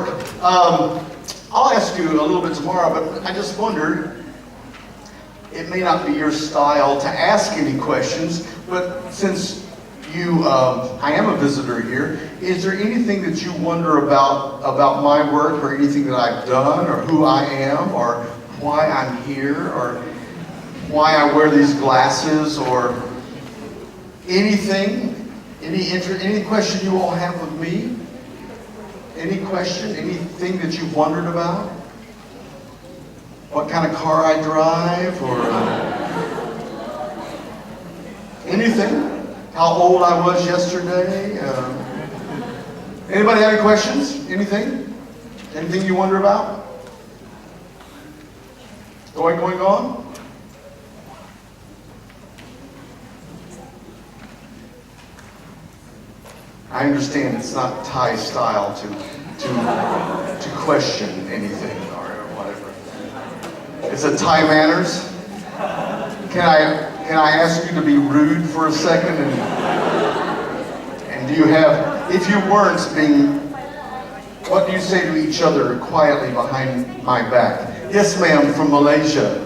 work. I'll ask you a little bit tomorrow, but I just wondered, it may not be your style to ask any questions, but since I am a visitor here, is there anything that you wonder about my work, or anything that I've done, or who I am, or why I'm here, or why I wear these glasses, or anything? Any interest, any question you all have of me? Any question, anything that you've wondered about? What kind of car I drive, or anything? How old I was yesterday? Anybody have any questions? Anything? Anything you wonder about? Going on? I understand it's not Thai style to question anything or whatever. It's a Thai manners. Can I ask you to be rude for a second? And do you have, if you weren't being, what do you say to each other quietly behind my back? Yes, ma'am, from Malaysia.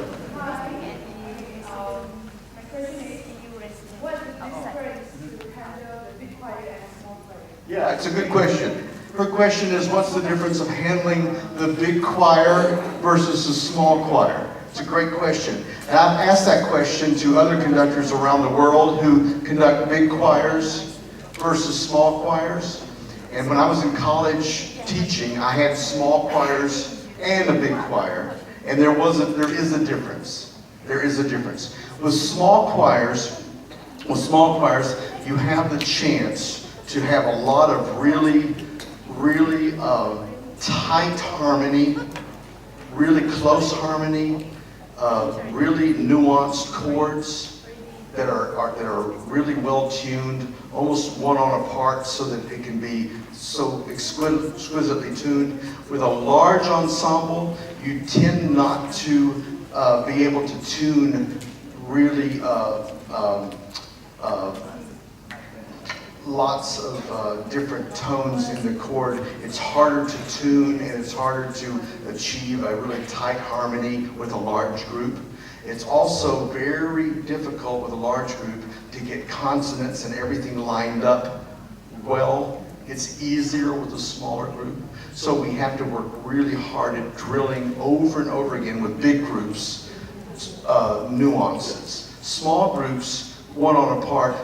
Yeah, it's a good question. Her question is, what's the difference of handling the big choir versus the small choir? It's a great question. And I've asked that question to other conductors around the world who conduct big choirs versus small choirs. And when I was in college teaching, I had small choirs and a big choir. And there is a difference. There is a difference. With small choirs, you have the chance to have a lot of really tight harmony, really close harmony, really nuanced chords that are really well tuned, almost one on a part, so that it can be so exquisitely tuned. With a large ensemble, you tend not to be able to tune really lots of different tones in the chord. It's harder to tune, and it's harder to achieve a really tight harmony with a large group. It's also very difficult with a large group to get consonants and everything lined up well. It's easier with a smaller group. So we have to work really hard at drilling over and over again with big groups, nuances. Small groups, one on a part,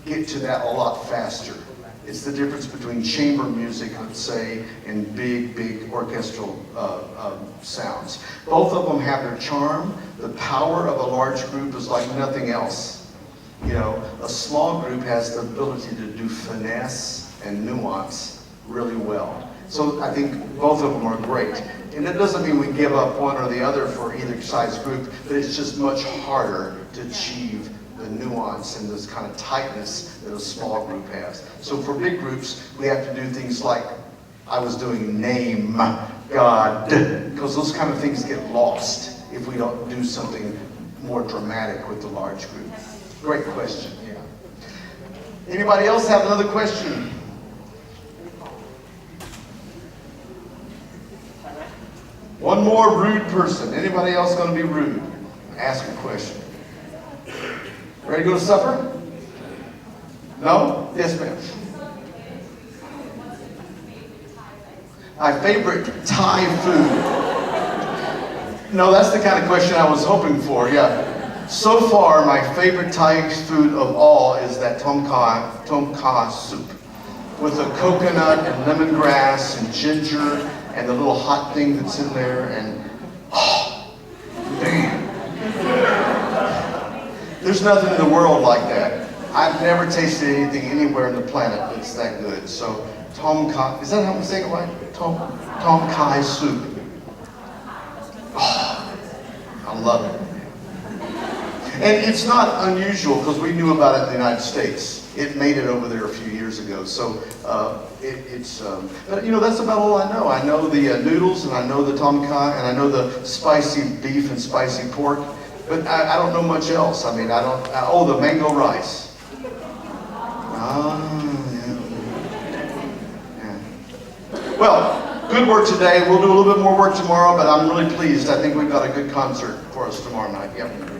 get to that a lot faster. It's the difference between chamber music, let's say, and big orchestral sounds. Both of them have their charm. The power of a large group is like nothing else. You know, a small group has the ability to do finesse and nuance really well. So I think both of them are great. And it doesn't mean we give up one or the other for either size group, but it's just much harder to achieve the nuance and this kind of tightness that a small group has. So for big groups, we have to do things like I was doing name God, because those kind of things get lost if we don't do something more dramatic with the large group. Great question, yeah. Anybody else have another question? One more rude person. Anybody else going to be rude? Ask a question. Ready to go to supper? No? Yes, ma'am. My favorite Thai food. No, that's the kind of question I was hoping for, yeah. So far, my favorite Thai food of all is that tom kha soup with a coconut and lemongrass and ginger and the little hot thing that's in there, and oh, man. There's nothing in the world like that. I've never tasted anything anywhere on the planet that's that good. So tom kha, is that how I'm saying it right? Tom kha soup. Oh, I love it. And it's not unusual, because we knew about it in the United States. It made it over there a few years ago. So but you know, that's about all I know. I know the noodles, and I know the tom kha, and I know the spicy beef and spicy pork. But I don't know much else. I mean, the mango rice. Ah, yeah. Well, good work today. We'll do a little bit more work tomorrow, but I'm really pleased. I think we've got a good concert for us tomorrow night. Yep.